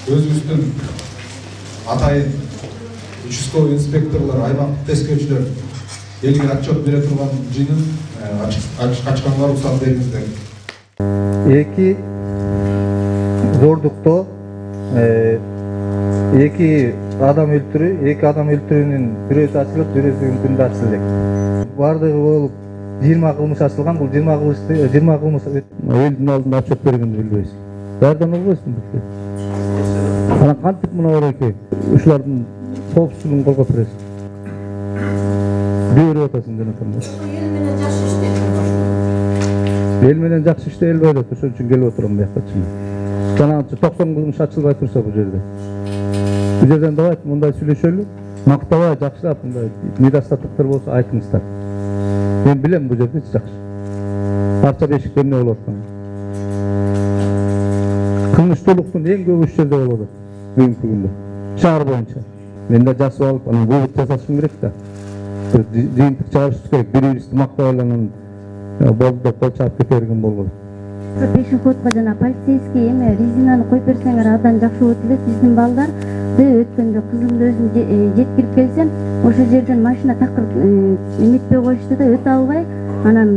өзүбүздүн атайын участковый инспекторлор, аймактык тескерүүчүлөр элге отчет бере турган жыйынын ачканга уруксат бериңиздер. Эки зордуктоо эки адам өлтүрүүнүн бирөөсү ачылып, бирөөсүнүн күндө ачылды. Бардыгы болуп 20 кылмыш ачылган. Бул 20 кылмыш элдин алдында отчет бергенди билбейбиз. Баардан болбойсуң бизге. Анан кантип мына эки ушулардын коопсуздугун коргоп бересиң? Берип атасың жана эл менен жакшы иштелбей эле ошон үчүн келип отурам буяка чын. Жанагынча 90 кылмыш ачылбай турса бул жерде. Бул жерден давай мындай сүйлөшөлү, мактабай жакшылап мындай недостатоктор болсо айтыңыздар. Мен билем бул жерде жакшы. Парча бешикте эмне болуп атканын. Кылмыштуулуктун эң көп ушул жерде болуп атат бүгүнкү күндө. Шаар боюнча. Мен да жасып алып, анан вывод жасашым керек да. Жыйынтык чыгарышыбыз керек. Бири-бирибизди мактап алганын болду деп кол чаап кете берген болбойт. Пешеходко жана полицейский эме резинаны коюп берсеңер абдан жакшы болот эле. Биздин балдарды өткөндө кызымды өзүм жеткирип келсем, ошол жерден машина такыр эметпей коюшту да, өтө албай, анан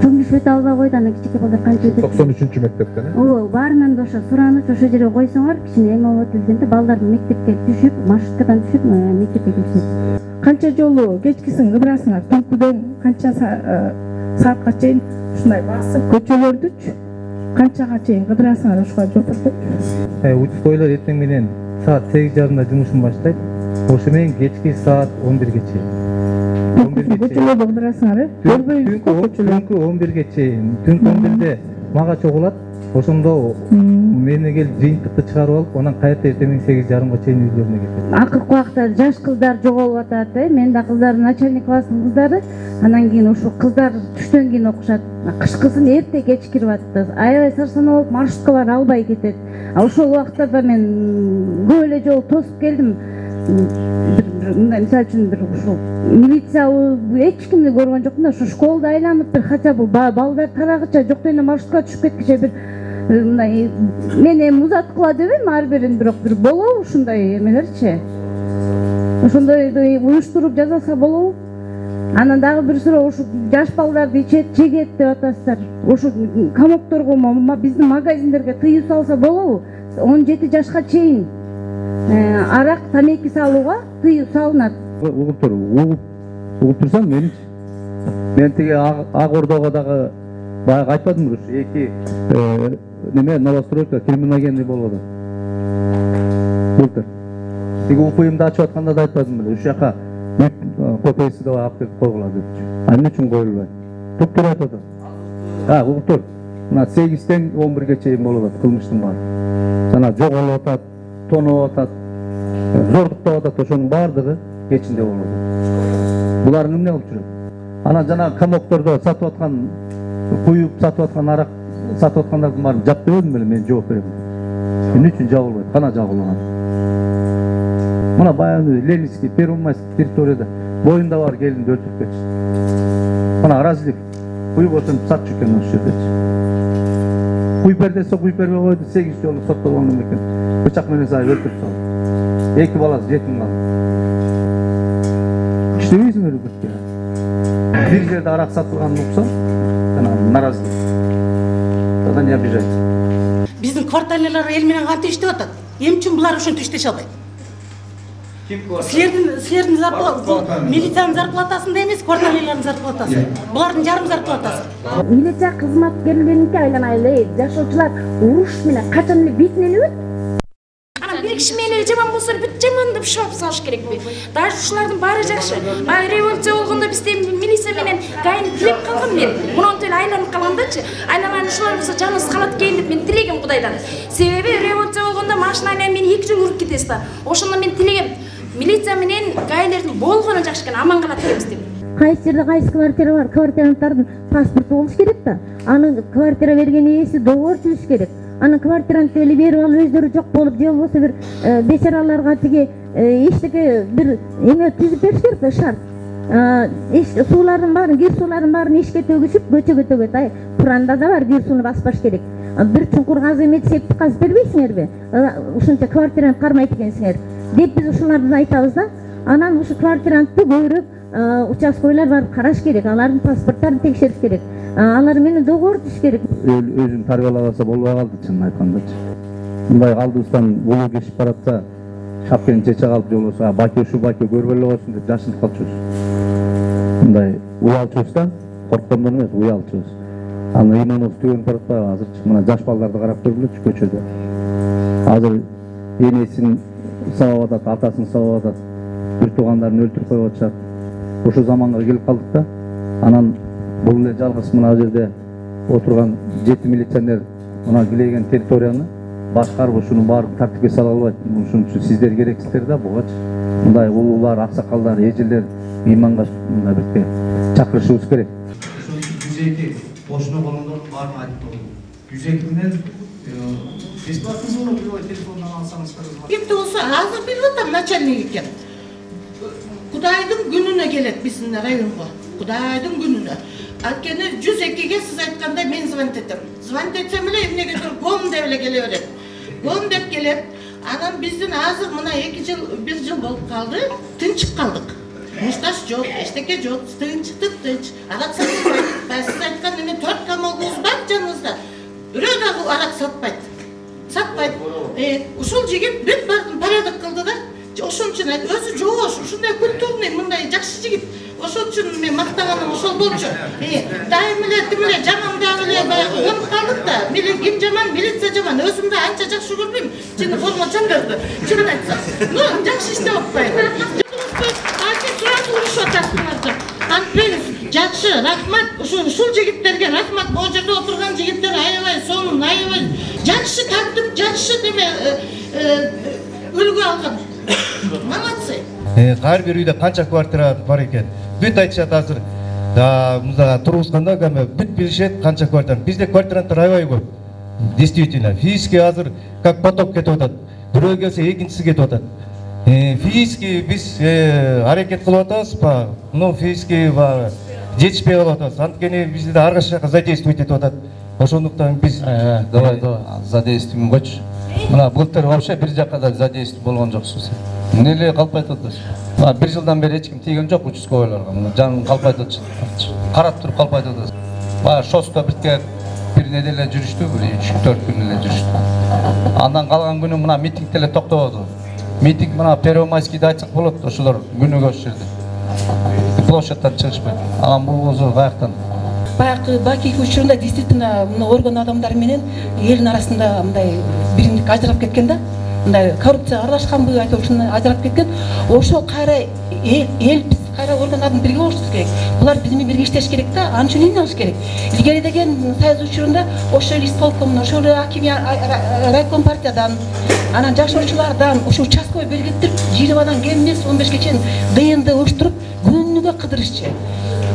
чоң өтө албай койду. Анан кичике балдар канча өтөт? 93-мектептен. Ооба, баарынан да ошо сураныч ошол жерге койсоңор, кичине эме болот дегенде балдар мектепке түшүп, маршруткадан түшүп, мектепке келишет. Канча жолу кечкисин кыдырасыңар? Түнкүдөн канча саатка чейин ушундай басып көчөлөрдүчү канчага чейин кыдырасыңар ошого жооп берсеңчи? Участковыйлар эртең менен саат 8:30 жумушун баштайт. Ошо менен кечки саат 11-ге чейин. Көчөлөрдө кыдырасыңар, Түнкү 11-ге чейин. Түнкү 11-де мага чогулат. Ошондо мени келип жыйынтыкты чыгарып алып, анан кайта эртең 8:30-га чейин үйлөрүнө кетет. Акыркы убакта жаш кыздар жоголуп атат. Мен да кыздардын начальник класстын кыздары. Анан кийин ошо кыздар түштөн кийин окушат. Кышкысын эрте кеч кирип атты. Аябай сарсана болуп маршруткалар албай кетет. Ошол убактарда мен көп эле жол тосуп келдим. Мисалы үчүн бир ушул милиция эч кимди көргөн жокмун да, ошо школду айланып бир хотя бы балдар тарагыча жок дегенде маршрутка түшүп кеткиче бир мындай мен эми узаткыла дебейм ар бирин, бирок бир болобу ушундай эмелерчи. Ошондойду уюштуруп жасаса болобу? Анан дагы бир суроо, ушу жаш балдарды ичет, жегет деп атасыздар. Ушу комокторго биздин магазиндерге тыюу салса болобу? 17 жашка чейин арак, тамеки салууга тыюу салынат. Угуп турсаң меничи. Мен тиги Ак Ордого дагы баягы айтпадымбы, ушу эки неме новостройка криминогенный болуп атат. Былтыр. Тиги УПМди ачып атканда да айтпадым беле, ушул жака копиясы да алып келип койгула депчи. Эмне үчүн коюлбайт? Туп-туура айтып атат. Угуп тур. Мына 8-тен 11-ге чейин болуп атат кылмыштын баары. Жана жоголуп атат, тоноп атат, зордуктап атат, ошонун баардыгы кечинде болуп атат. Булар эмне болуп жүрөт? Анан жана комоктордо сатып аткан, куюп сатып аткан арак сатып аткандардын баарын жап дебедим беле, мен жооп берем. Эмне үчүн жабылбайт? Кана жабылган? Мына баягы Ленинский, Первомайский территорияда боюнда бар келинди өлтүрүп кетишти. Мына разлив куюп отуруп сатчу экен ошол жердечи. Куюп бер десе куюп бербей койду, 8 жолу соттолгон экен. Бычак менен сай өлтүрүп салды. Эки баласы жетим калды. İşlemiyorsun öyle bir ya. Bir yerde arak satılgan olsa, narazılık. Zaten yapacağız. Bizim kvartallar elmenen kanti işte otat. Emçin bular üçün tüşteş alay. Kim kvartal? Sizlerin zarplatası, militanın zarplatasında emes, kvartalların zarplatası. Buların yarım zarplatası. Militsiya kızmatkerlerinki aylanaylı, yaşauşular uruş mene, kaçanlı bitmeli öt. Bir kişi meyle cemam bolsa bütçemen de şap salış gerek mi? Daha şuşlardan bari jakşı. Ay revoltsiya bolganda bizde militsiya menen gayni tilep kalgam men. Bunun tele aylanıp kalandaçı. Aynaman şular bolsa canınız kanat keyin dep men tilегем Кудайдан. Себеби revoltsiya bolganda машинаны мен 2 жыл уруп кетесиз да. Ошондо мен tilегем militsiya менен гайлердин болгону жакшы экен, аман кала беребиз деп. Кайсы жерде кайсы квартира бар, квартиранттардын паспорту болуш керек да. Аны квартира берген ээси договор түзүш керек. Анын квартиранты эле берип алып өздөрү жок болуп, же болбосо бир бечараларга тиги эчтеке бир эме түзүп бериш керек да, шарт. Суулардын баарын, кир суулардын баарын эшикке төгүшүп, көчөгө төгөт. Ай, Куранда да бар, кир сууну баспаш керек. бир чуңкур казып эметип септик казып бербейсиңерби? Ушунча квартирант кармайт экенсиңер деп биз ушуларды айтабыз да. Анан ушу квартирантты көбүрөөк участковыйлар барып караш керек, алардын паспорттарын текшериш керек, алар менен договор түзүш керек. Өзүн тарбиялап алса болбой калды, чынын айткандачы. Мындай калдыбыздан болуу кешип баратса, шапкени чече калып жолбосо, баке ушу баке көрбөй эле койсун деп жашынып калчубуз. Мындай уялчубуз да, корккондон эмес, уялчубуз. Аны иманыбыз түгөнүп баратпайбы азырчы? Мына жаш балдарды карап көргүлөчү көчөдө. Азыр энесин сабап атат, атасын сабап атат, бир туугандарын өлтүрүп коюп атышат. Ошо заманга келип калдык да. Анан бул эле жалгыз мына жерде отурган 7 милиционер мына килеген территорияны башкарып ушунун баарын тартипке сала албайт. Ушун үчүн сиздер керексиздер да бугачы. Мындай улуулар, аксакалдар, эжелер иманга мындай бирге чакырышыбыз керек. Ошон үчүн 102 кошуна болгондор баарын айтып болду. 102 менен бесплатный телефондан алсаңыз кыргызмат. Кимде болсо азыр билип атам начальник экен. Кудайдын күнүнө келет биздин районго. Кудайдын күнүнө. Анткени 102ге сиз айткандай мен звонить этем. Звонить этсем эле эмнегедир гом деп эле келе берет. Гом деп келет. Анан биздин азыр мына 2 жыл, 1 жыл болуп калды, тынчып калдык. Мушташ жок, эчтеке жок, тынч. Арак сатпайт. Сиз айткан эме 4 камалыбыз бар жаныбызда. Бирөө дагы арак сатпайт. Ушул жигит бүт баарын порядок кылды да. Ошон үчүн өзү жоош, ушундай культурный, мындай жакшы жигит. Ошон үчүн мен мактаганым ошол болчу. Дайым эле тим эле жаман дагы эле баягы онуп калдык да. Ким жаман, милиция жаман. Өзүмдү анча жакшы көрбөйм. Чын формачондорду. Чынын айтсам. Жакшы иштеп атпайбы. Сразу урушуп атасыңар. Анткени жакшы, рахмат. Ушул жигиттерге рахмат. Бул жерде отурган жигиттер аябай сонун, аябай жакшы тартып, жакшы деме үлгү алган. Молодцы. Ар бир үйдө канча квартира бар экен. Бүт айтышат азыр. Мында тургузганда бүт билишет канча квартира. Бизде квартиранттар аябай көп. Действительно, физически азыр как поток кетип атат. Бирөө келсе экинчиси кетип атат. Физически биз аракет кылып атабыз, но физически жетишпей калып атабыз. Анткени бизде ар кайсы жака задействовать этип атат. Ошондуктан биз Давай, задействуем көч. Мына былтыр вообще бир жакка да задействие болгон жоксуз. Эмне калп айтып атасыз? 1 жылдан бери эч ким тийген жок участковыйларга. Мына жаным калп айтып атат. Карап туруп калп айтып атасыз. Шосто бирге бир неделе жүрүштү, 3-4 күн эле жүрүштү. Андан калган күнү мына митинг эле токтободу. Митинг мына Первомайскийде айтсак болот, ошолор күнүгө ошол жерде. Площадьтан чыгышпайт. Анан бул болсо каяктан? Баягы баки учурунда действительно орган адамдары менен элдин арасында мындай биримдик ажырап кеткен да. Мындай коррупция аралашканбы айтып ушуну ажырап кеткен. Ошол кайра эл биз кайра орган адам бирге болушубуз керек. Булар биз менен бирге иштеш керек да. Анын үчүн эмне кылыш керек? Илгери деген союз учурунда ошол исполкомдон, ошол райком партиядан, анан жашоочулардан, ошол участковый белгилеп 20-дан кеминес 15ге чейин ДНД уюштуруп күнүгө кыдырышчы.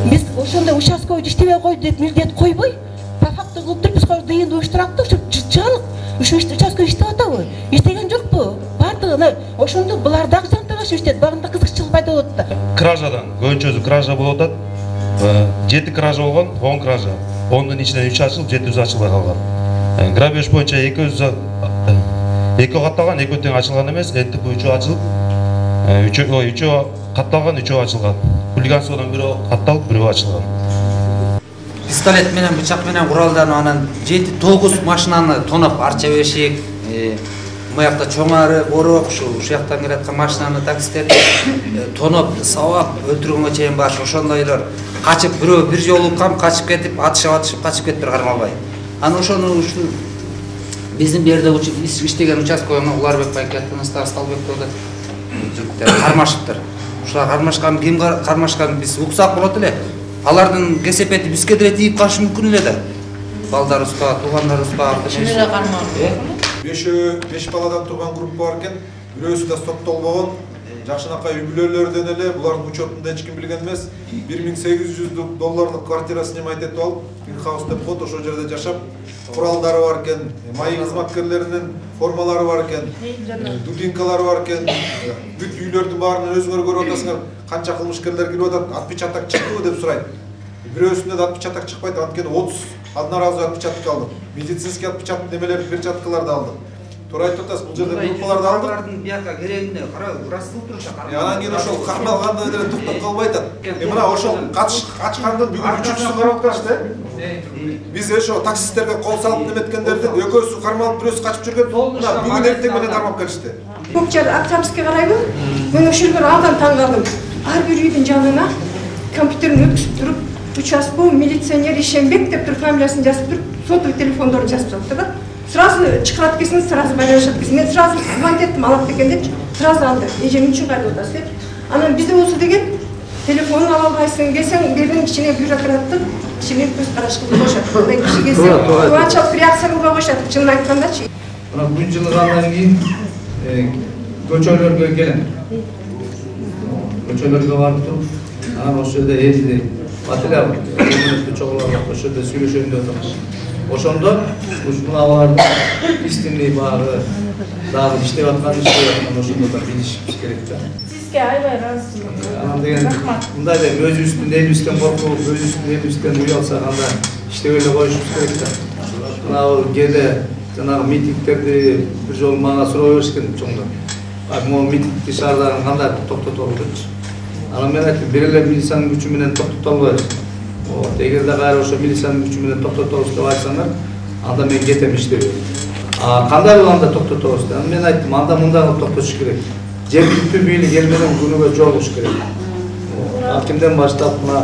Биз ошондой участковый иштебей койду деп милдет койбой, по факту кылып туруп биз ДНД уюштурак да, чыгып ушу участковый иштеп атабы? Иштеген жокпу? Бардыгы ошондо булар дагы жантагаш иштет, багында кызыкчылык пайда болот да. Кражадан көбүнчөсү кража болуп атат. 7 кража болгон, 10 кража. 10дун ичинен 3 ачылып, 7 ачылбай калган. Грабеж боюнча 2 катталган, 2 тең ачылган эмес, энтип 3 ачылып, 3 катталган, 3 ачылган. Хулиганстводан бирөө катталып, бирөө ачылган. Пистолет менен, бычак менен куралдан анан 7-9 машинаны тоноп арча беришик. Мыякта чоңары, борок, ушул жактан келаткан машинаны таксистерди тоноп, сабап, өлтүргөнгө чейин бар. Ошондойлор качып, бирөө бир жолу кам качып кетип, атышып качып кетиптир кармалбай. Анан ошону биздин берде иштеген участковыйга Уларбек байкеттин Старсталбек деп кармашыптыр. Ушулар кармашкан, ким кармашкан биз уксак болот эле. Алардын кесепети бизге деле тийип калышы мүмкүн эле да. Балдарыбызга, туугандарыбызга Эмне кармалды? 5 баладан турган группа бар экен. Бирөөсү да соттолбогон. Жакшынакай үй бүлөлөрдөн эле булардын учетунда эч ким билген эмес. $1,800 квартира снимать этип алып, инхаус деп коет, ошол жерде жашап, куралдары бар экен, майы кызматкерлеринин формалары бар экен, дубинкалары бар экен. Бүт үйлөрдүн баарынан өзүңөр көрүп атасыңар, канча кылмышкерлер кирип атат, отпечаток чыктыбы деп сурайт. Бирөөсүндө да отпечаток чыкпайт, анткени 30 одноразовый отпечаток алдым. Медицинский отпечаток немелер перчаткаларды алдым. Туура айтып атасыз, бул жерде группаларды алдык. Бияка керегине карап, ырастылып турушат. Анан кийин ошол кармалганда деле токтоп калбай атат. Мына ошол качканды бүгүн үчүнчүсү карап атышты. Биз ошо таксисттерге кол салып неметкендердин экөөсү кармалып, бирөөсү качып жүргөн. Мына бүгүн эртең менен кармап келишти. Көкчар Октябрьский карайбы? Мен ошол жерге алдан таң калдым. Ар бир үйдүн жанына компьютерин өткүзүп туруп, участковый милиционер Ишенбек деп туруп фамилиясын жазып туруп, сотовый телефондорун жазып салыпты да. Сразу чыгарат кесин, сразу байланышат кесин. Мен сразу звонить еттим, алат деген деп, сразу алды. Эжем үчүн кайда атасыз деп. Анан бизде болсо деген телефонун ала албайсың, келсең бердин кичине бюрократтык, кичине көз караш кылып коюшат. Мындай киши келсе, кубанычалык реакция кылбай коюшат, чынын айткандачы. Мына бул жылы андан кийин көчөлөргө келем. Көчөлөргө барып туруп, анан ошол жерде элди батыля чогулап ошол жерде сүйлөшөйүн деп атам. Ошондо ушул абалардын истинли багы дагы иштеп аткан ошондо да билишибиз керек да. Сизге аябай ыраазычылык. Анан деген мындай деп өзүбүздүн элибизден коркуп, өзүбүздүн элибизден уялсак анда иштебей эле коюшубуз керек да. Мына кээде жанагы митингтерди бир жолу мага суроо беришкен чоңдор. Могу митингди шаардагы кандай токтотору депчи. Анан мен айттым, бир эле милициянын күчү менен токтото албайбыз. Эгерде кайра ошо милициянын күчү менен токтотобуз деп айтсаңар, анда мен кетем иштебей. Кандай болгондо токтотобуз деп. Мен айттым, анда мындай кылып токтотуш керек. Жергиликтүү бийлик эл менен күнүгө жолугуш керек. Акимден баштап мына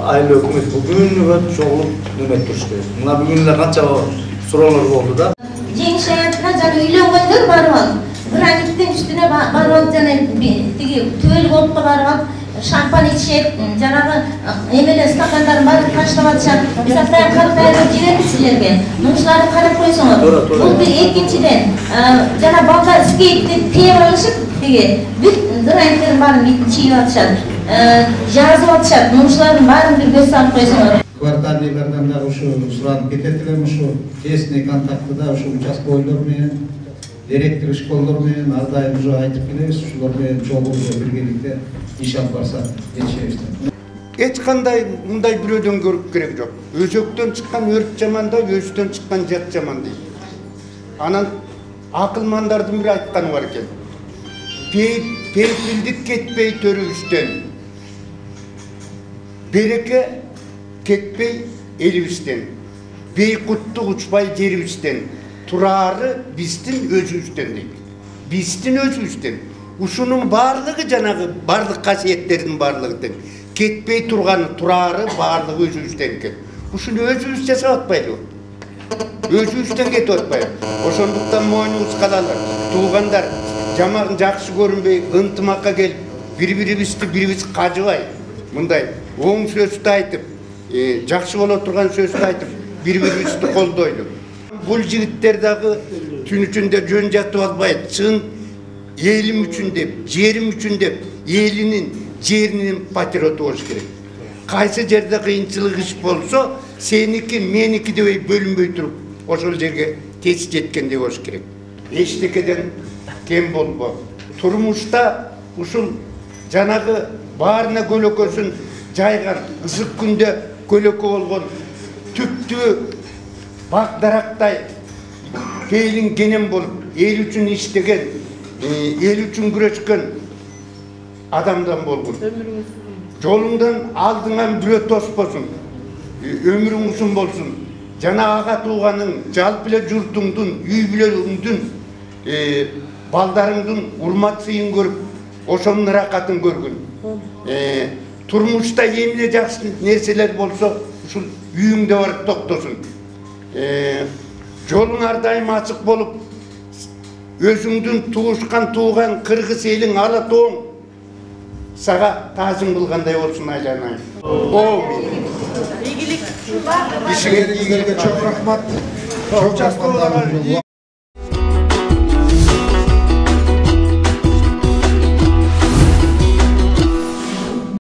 айыл өкмөт күнүгө чогулуп неме туруш керек. Мына бүгүн эле канча суроолор болду да. Жеңиш аятына жана үйлөнгөндөр барып алып, граниттин үстүнө барып алып жана тиги түбөл клубка барып алып шампан ичишет, жанагы эмеле стакандарын баарын таштап атышат. Биз атайын картайып жиберебиз силерге. Мунушуларды карап койсоңор. Бул бир экинчиден жана балдар скейтти тээп алышып, тиги бүт граниттердин баарын чийип атышат. Жазып атышат. Мунушулардын баарын бир көз салып койсоңор. Кварталдыйлардан да ушу суранып кетет элем, ушу тесный контактыда ушу участковыйлар менен, директор школалар менен ар дайым уже айтып келебиз, ушулар менен чогуу биргеликте иш алып барсак жетишебиз. Эч кандай мындай бирөөдөн көрүп керек жок. Өзөктөн чыккан өрт жаманда, өзүдөн чыккан жат жаман дейт. Анан акылмандардын бири айтканы бар экен. Пейпилдик кетпей төрүбүздөн. Береке кетпей элибизден. Бейкуттук учпай жерибизден. Турары биздин өзүбүздөн дейт. Биздин өзүбүздөн. Ушунун баардыгы жанагы баардык касиеттердин баардыгы кетпей турганы турары баардыгы өзүбүздөн экен. Ушуну өзүбүз жасап атпайлыбы? Өзүбүздөн кетип атпайбы? Ошондуктан мойнубуз калалар. Туугандар жаман жакшы көрүнбөй ынтымакка келип, бири-бирибизди бирибиз кажыбай, мындай оң сөздү айтып, жакшы боло турган сөздү айтып, бири-бирибизди колдойлу. Бул жигиттер дагы түн ичинде жөн жатып албайт. Чын элим үчүн деп, жерим үчүн деп, элинин, жеринин патриоты болуш керек. Кайсы жерде кыйынчылык иш болсо, сеники, меники дебей бөлүнбөй туруп, ошол жерге тез жеткендей болуш керек. Эчтекеден кем болбо. Турмушта ушул жанагы баарына көлөкөсүн жайган, ысык күндө көлөкө болгон түптүү бак дарактай пейлин кенен болуп, эл үчүн иштеген, эл үчүн күрөшкөн адамдан болгон. Жолуңдан алдыңан бирөө тоспосун, өмүрүң узун болсун. Жана ага тууганың, жалпы эле журтуңдун, үй бүлөңдүн, балдарыңдын урмат сыйын көрүп, ошонун ыракатын көргүн. Турмушта эмне жакшы нерселер болсо, ушул үйүңдө барып токтосун. Жолуң ар дайым ачык болуп, өзүңдүн туушкан тууган кыргыз элиң ала тоң сага таазым кылгандай болсун айланайын. Игилик. Ишиңерге чоң рахмат.